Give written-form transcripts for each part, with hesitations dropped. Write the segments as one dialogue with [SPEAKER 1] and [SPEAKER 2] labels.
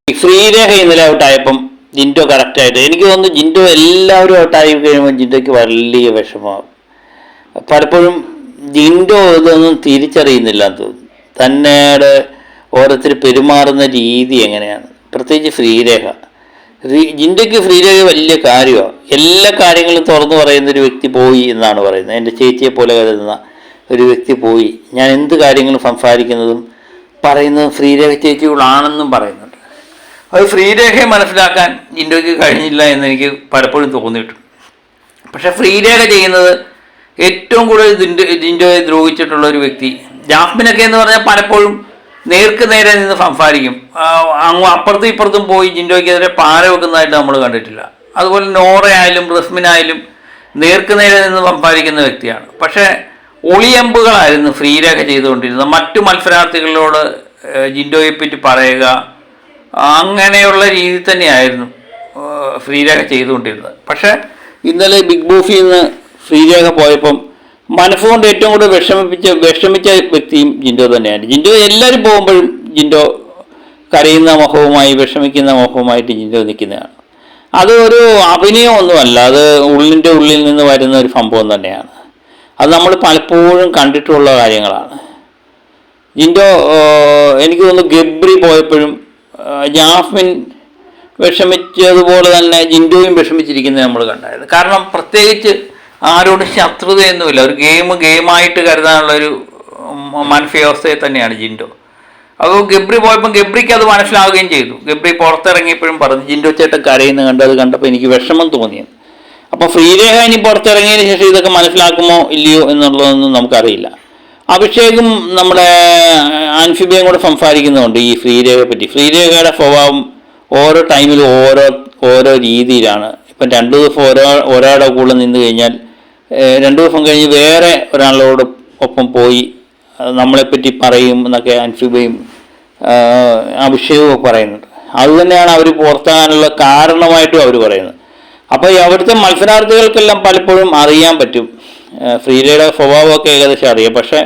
[SPEAKER 1] ശ്രീരേഖ ഇന്നലെ ഔട്ടായപ്പം ജിൻഡോ കറക്റ്റായിട്ട് എനിക്ക് തോന്നുന്നു ജിൻഡോ എല്ലാവരും ഔട്ടായി കഴിയുമ്പോൾ ജിൻഡോയ്ക്ക് വലിയ വിഷമമാകും. പലപ്പോഴും ജിൻഡോ ഇതൊന്നും തിരിച്ചറിയുന്നില്ല എന്ന് തോന്നുന്നു. തന്നോട് ഓരോരുത്തർ പെരുമാറുന്ന രീതി എങ്ങനെയാണ്, പ്രത്യേകിച്ച് ശ്രീരേഖ. ജിൻഡോയ്ക്ക് ശ്രീരേഖ വലിയ കാര്യമാണ്. എല്ലാ കാര്യങ്ങളും തുറന്നു പറയുന്ന ഒരു വ്യക്തി പോയി എന്നാണ് പറയുന്നത്. എൻ്റെ ചേച്ചിയെ പോലെ കരുതുന്ന ഒരു വ്യക്തി പോയി. ഞാൻ എന്ത് കാര്യങ്ങളും സംസാരിക്കുന്നതും പറയുന്നതും ശ്രീരേഖ ചേച്ചികളാണെന്നും പറയുന്നുണ്ട്. അത് ശ്രീരേഖയെ മനസ്സിലാക്കാൻ ജിൻഡോയ്ക്ക് കഴിഞ്ഞില്ല എന്നെനിക്ക് പലപ്പോഴും തോന്നിയിട്ടുണ്ട്. പക്ഷെ ശ്രീരേഖ ചെയ്യുന്നത് ഏറ്റവും കൂടുതൽ ജിൻഡോയെ ദ്രോഹിച്ചിട്ടുള്ള ഒരു വ്യക്തി ജാസ്മിനൊക്കെ എന്ന് പറഞ്ഞാൽ പലപ്പോഴും നേർക്ക് നേരെ നിന്ന് സംസാരിക്കും. അങ്ങ് അപ്പുറത്തും ഇപ്പുറത്തും പോയി ജിൻഡോയ്ക്കെതിരെ പാര വെക്കുന്നതായിട്ട് നമ്മൾ കണ്ടിട്ടില്ല. അതുപോലെ നോറയായാലും റസ്മിനായാലും നേർക്ക് നേരെ നിന്ന് സംസാരിക്കുന്ന വ്യക്തിയാണ്. പക്ഷേ ഒളിയമ്പുകളായിരുന്നു ശ്രീരേഖ ചെയ്തുകൊണ്ടിരുന്നത്. മറ്റു മത്സരാർത്ഥികളോട് ജിൻഡോയെ പറ്റി പറയുക, അങ്ങനെയുള്ള രീതി തന്നെയായിരുന്നു ശ്രീരേഖ ചെയ്തുകൊണ്ടിരുന്നത്. പക്ഷേ ഇന്നലെ ബിഗ് ബോസിൽ നിന്ന് ശ്രീരേഖ പോയപ്പം മനസ്സുകൊണ്ട് ഏറ്റവും കൂടുതൽ വിഷമിച്ച വ്യക്തിയും ജിൻഡോ തന്നെയാണ്. ജിൻഡോ എല്ലാവരും പോകുമ്പോഴും ജിൻഡോ കരയുന്ന മുഖവുമായി വിഷമിക്കുന്ന മുഖവുമായിട്ട് ജിൻഡോ നിൽക്കുന്നതാണ്. അത് ഒരു അഭിനയമൊന്നുമല്ല, അത് ഉള്ളിൻ്റെ ഉള്ളിൽ നിന്ന് വരുന്ന ഒരു സംഭവം തന്നെയാണ്. അത് നമ്മൾ പലപ്പോഴും കണ്ടിട്ടുള്ള കാര്യങ്ങളാണ്. ജിൻഡോ എനിക്ക് തോന്നുന്നു ഗബ്രി പോയപ്പോഴും ജാസ്മിൻ വിഷമിച്ചതുപോലെ തന്നെ ജിൻഡോയും വിഷമിച്ചിരിക്കുന്നത് നമ്മൾ കണ്ടായിരുന്നു. കാരണം പ്രത്യേകിച്ച് ആരോടും ശത്രുതയൊന്നുമില്ല, ഒരു ഗെയിമായിട്ട് കരുതാനുള്ളൊരു മാനസികാവസ്ഥയെ തന്നെയാണ് ജിൻഡോ. അപ്പോൾ ഗബ്രി പോയപ്പം ഗബ്രിക്ക് അത് മനസ്സിലാവുകയും ചെയ്തു. ഗബ്രി പുറത്തിറങ്ങിയപ്പോഴും പറഞ്ഞു ജിൻഡോ ചേട്ടൻ കരയുന്ന അത് കണ്ടപ്പോൾ എനിക്ക് വിഷമം തോന്നിയത്. അപ്പോൾ ശ്രീരേഖ ഇനി പുറത്തിറങ്ങിയതിന് ശേഷം ഇതൊക്കെ മനസ്സിലാക്കുമോ ഇല്ലയോ എന്നുള്ളതൊന്നും നമുക്കറിയില്ല. അഭിഷേകും നമ്മുടെ അൻഫിബയും കൂടെ സംസാരിക്കുന്നുണ്ട് ഈ ശ്രീരേഖയെ പറ്റി. ശ്രീരേഖയുടെ സ്വഭാവം ഓരോ ടൈമിലും ഓരോ രീതിയിലാണ്. ഇപ്പം 2 ദിവസം ഒരാളുടെ കൂടെ നിന്ന് കഴിഞ്ഞാൽ 2 ദിവസം കഴിഞ്ഞ് വേറെ ഒരാളോട് ഒപ്പം പോയി നമ്മളെപ്പറ്റി പറയും എന്നൊക്കെ അൻഫിബയും അഭിഷേകവും പറയുന്നുണ്ട്. അതുതന്നെയാണ് അവർ പുറത്താകാനുള്ള കാരണമായിട്ടും അവർ പറയുന്നത്. അപ്പോൾ അവിടുത്തെ മത്സരാർത്ഥികൾക്കെല്ലാം പലപ്പോഴും അറിയാൻ പറ്റും, ശ്രീരേഖയുടെ സ്വഭാവമൊക്കെ ഏകദേശം അറിയാം. പക്ഷേ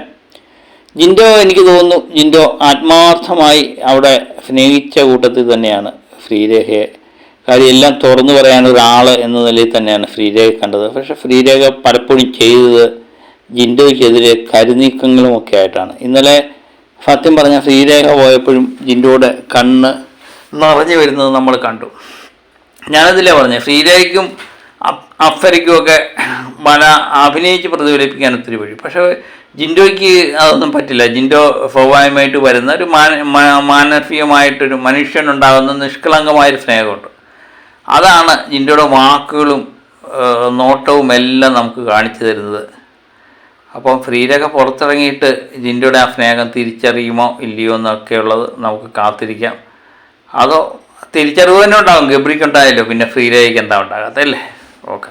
[SPEAKER 1] ജിൻഡോ എനിക്ക് തോന്നുന്നു ജിൻഡോ ആത്മാർത്ഥമായി അവിടെ സ്നേഹിച്ച കൂട്ടത്തിൽ തന്നെയാണ് ശ്രീരേഖയെ. കാര്യം എല്ലാം തുറന്നു പറയാൻ ഒരാൾ എന്ന നിലയിൽ തന്നെയാണ് ശ്രീരേഖ കണ്ടത്. പക്ഷെ ശ്രീരേഖ പലപ്പോഴും ചെയ്തത് ജിൻഡോയ്ക്കെതിരെ കരുനീക്കങ്ങളുമൊക്കെ ആയിട്ടാണ്. ഇന്നലെ സത്യം പറഞ്ഞാൽ ശ്രീരേഖ പോയപ്പോഴും ജിൻഡോയുടെ കണ്ണ് നിറഞ്ഞു വരുന്നത് നമ്മൾ കണ്ടു. ഞാനതിലേ പറഞ്ഞു, ശ്രീരേഖയ്ക്കും അപ്സരയ്ക്കുമൊക്കെ അഭിനയിച്ച് പ്രതിഫലിപ്പിക്കാൻ ഒത്തിരി വഴി. പക്ഷേ ജിൻഡോയ്ക്ക് അതൊന്നും പറ്റില്ല. ജിൻഡോ സ്വാഭാവികമായിട്ട് വരുന്ന ഒരു മാനസികമായിട്ടൊരു മനുഷ്യനുണ്ടാകുന്ന നിഷ്കളങ്കമായൊരു സ്നേഹമുണ്ട്. അതാണ് ജിൻഡോയുടെ വാക്കുകളും നോട്ടവും എല്ലാം നമുക്ക് കാണിച്ചു തരുന്നത്. അപ്പം ശ്രീരേഖ പുറത്തിറങ്ങിയിട്ട് ജിൻഡോയുടെ ആ സ്നേഹം തിരിച്ചറിയുമോ ഇല്ലയോ എന്നൊക്കെയുള്ളത് നമുക്ക് കാത്തിരിക്കാം. അതോ തിരിച്ചറിവ് തന്നെ ഉണ്ടാകും. ഗബ്രിക്ക് ഉണ്ടായല്ലോ, പിന്നെ ശ്രീരേഖയ്ക്ക് എന്താ ഉണ്ടാകാത്തല്ലേ? ഓക്കെ.